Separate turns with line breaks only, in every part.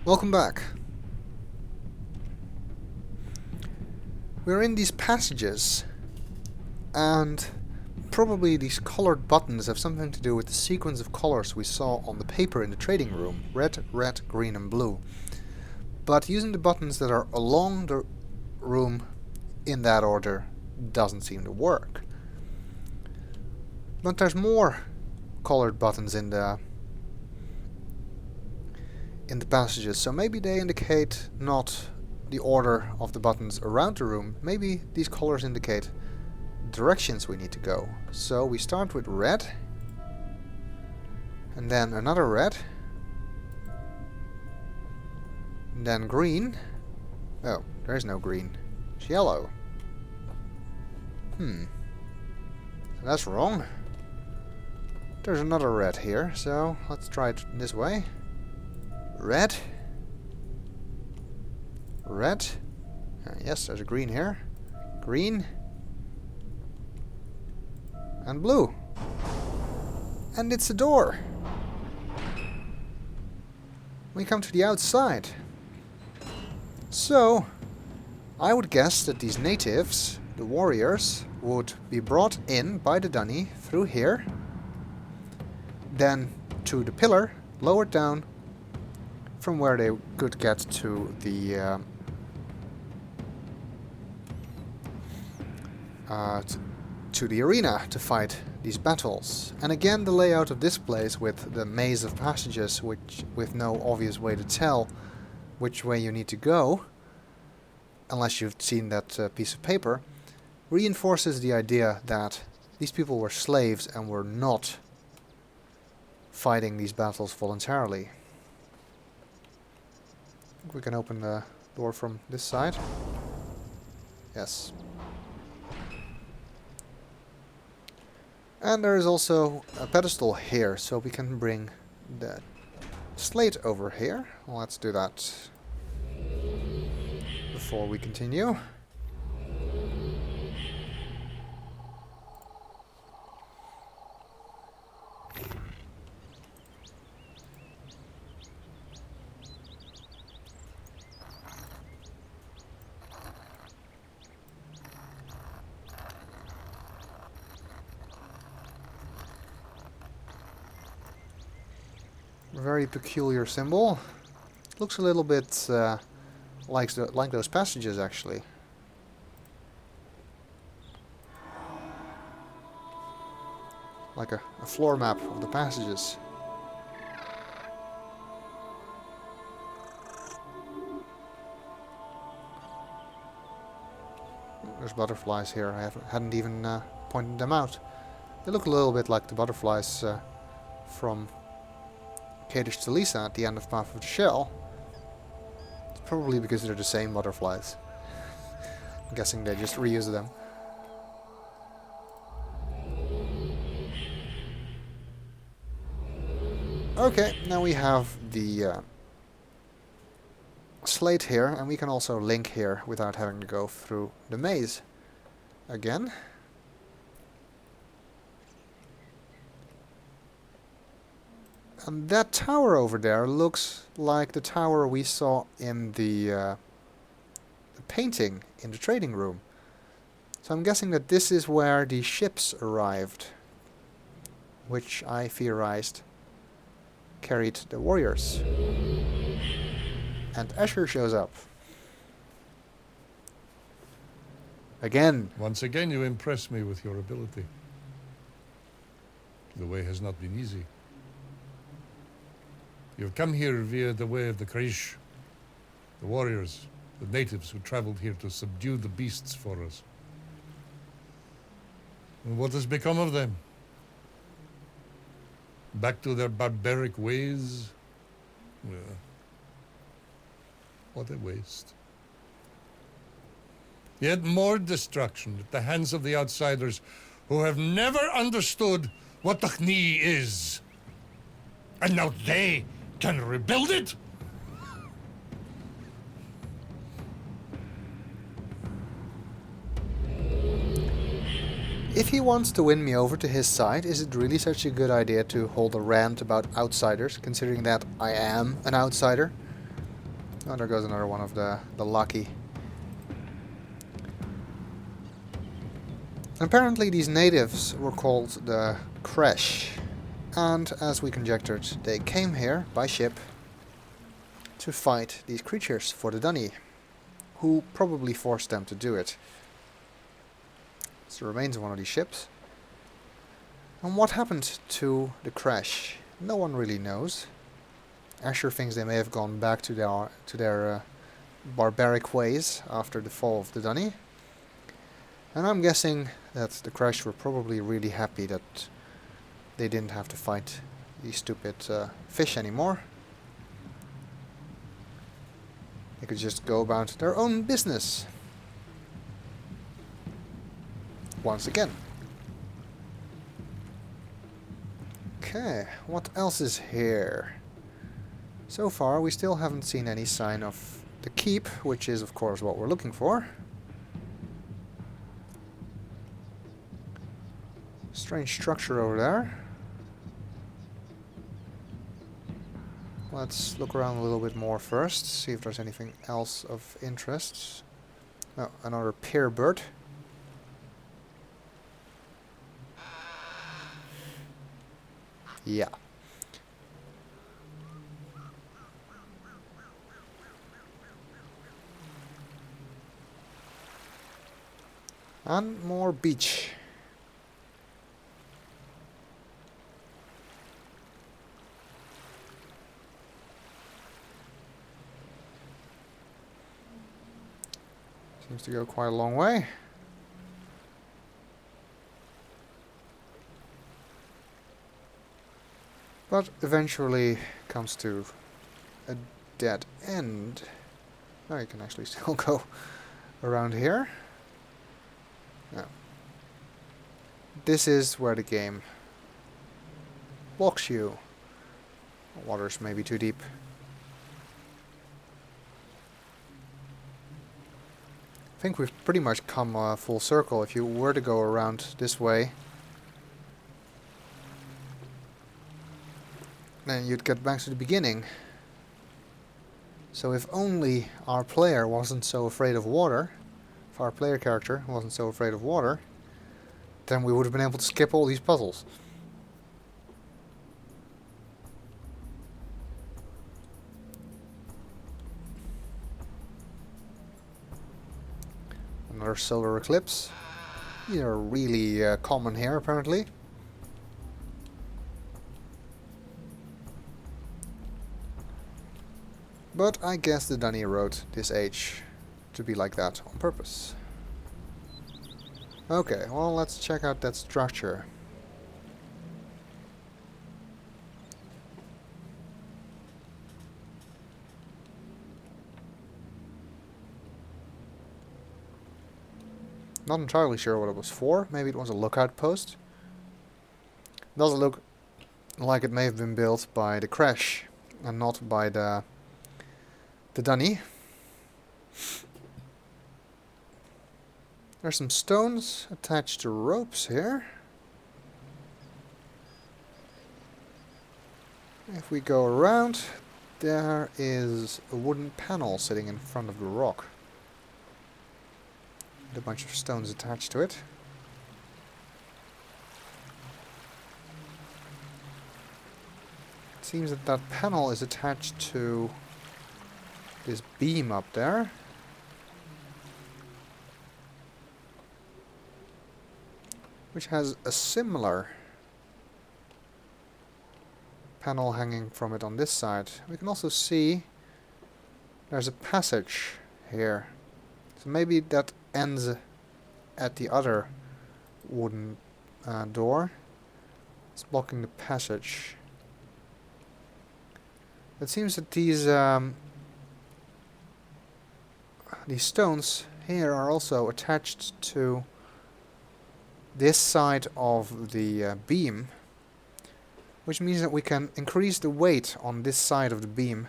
Welcome back. We're in these passages, and probably these colored buttons have something to do with the sequence of colors we saw on the paper in the trading room. Red, red, green and blue. But using the buttons that are along the room in that order doesn't seem to work. But there's more colored buttons in the passages, so maybe they indicate not the order of the buttons around the room. Maybe these colors indicate directions we need to go. So we start with red, and then another red, and then green. Oh, there's no green. It's yellow. That's wrong. There's another red here, so let's try it this way. Red. Red. Yes, there's a green here. Green. And blue. And it's a door. We come to the outside. So, I would guess that these natives, the warriors, would be brought in by the dunny through here, then to the pillar, lowered down, from where they could get to the to the arena to fight these battles. And again, the layout of this place with the maze of passages, which with no obvious way to tell which way you need to go, unless you've seen that piece of paper, reinforces the idea that these people were slaves and were not fighting these battles voluntarily. We can open the door from this side. Yes. And there is also a pedestal here, so we can bring the slate over here. Well, let's do that before we continue. Very peculiar symbol. Looks a little bit like those passages, actually. Like a floor map of the passages. There's butterflies here. I hadn't even pointed them out. They look a little bit like the butterflies from Kadesh to Lisa at the end of Path of the Shell. It's probably because they're the same butterflies. I'm guessing they just reuse them. Okay, now we have the slate here, and we can also link here without having to go through the maze again. And that tower over there looks like the tower we saw in the painting in the trading room. So I'm guessing that this is where the ships arrived, which I theorized carried the warriors. And Asher shows up. Again.
Once again you impress me with your ability. The way has not been easy. You've come here via the way of the Krish, the warriors, the natives who traveled here to subdue the beasts for us. And what has become of them? Back to their barbaric ways? Yeah. What a waste. Yet more destruction at the hands of the outsiders who have never understood what the Kni is. And now they can rebuild it?
If he wants to win me over to his side, is it really such a good idea to hold a rant about outsiders, considering that I am an outsider? Oh, there goes another one of the lucky. Apparently these natives were called the Kresh, and as we conjectured, they came here by ship to fight these creatures for the Dunny, who probably forced them to do it. It's the remains of one of these ships. And what happened to the Kresh? No one really knows. Asher thinks they may have gone back to their barbaric ways after the fall of the Dunny. And I'm guessing that the Kresh were probably really happy that they didn't have to fight these stupid fish anymore. They could just go about their own business. Once again. Okay, what else is here? So far we still haven't seen any sign of the keep, which is of course what we're looking for. Strange structure over there. Let's look around a little bit more first, see if there's anything else of interest. Oh, another pier bird. Yeah. And more beach. Seems to go quite a long way. But eventually comes to a dead end. Now you can actually still go around here. Yeah. This is where the game blocks you. The water's maybe too deep. I think we've pretty much come full circle. If you were to go around this way, then you'd get back to the beginning. So if only our player wasn't so afraid of water, if our player character wasn't so afraid of water, then we would have been able to skip all these puzzles. Another solar eclipse. These are really common here, apparently. But I guess the Dunny wrote this age to be like that on purpose. Okay, well, let's check out that structure. Not entirely sure what it was for. Maybe it was a lookout post. Doesn't look like it may have been built by the Kresh and not by the Dunny. There's some stones attached to ropes here. If we go around, there is a wooden panel sitting in front of the rock. With a bunch of stones attached to it. It seems that that panel is attached to this beam up there. Which has a similar panel hanging from it on this side. We can also see there's a passage here. So maybe that ends at the other wooden door. It's blocking the passage. It seems that these stones here are also attached to this side of the beam, which means that we can increase the weight on this side of the beam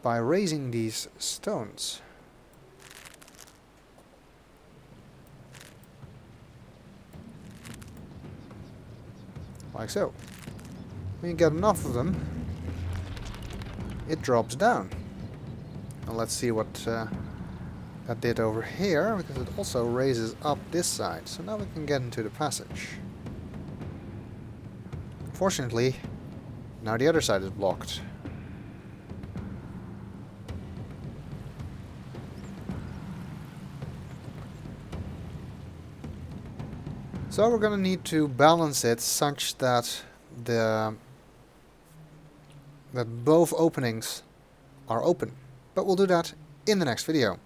by raising these stones. Like so. When you get enough of them, it drops down. And let's see what that did over here, because it also raises up this side. So now we can get into the passage. Fortunately, now the other side is blocked. So we're gonna need to balance it such that both openings are open. But we'll do that in the next video.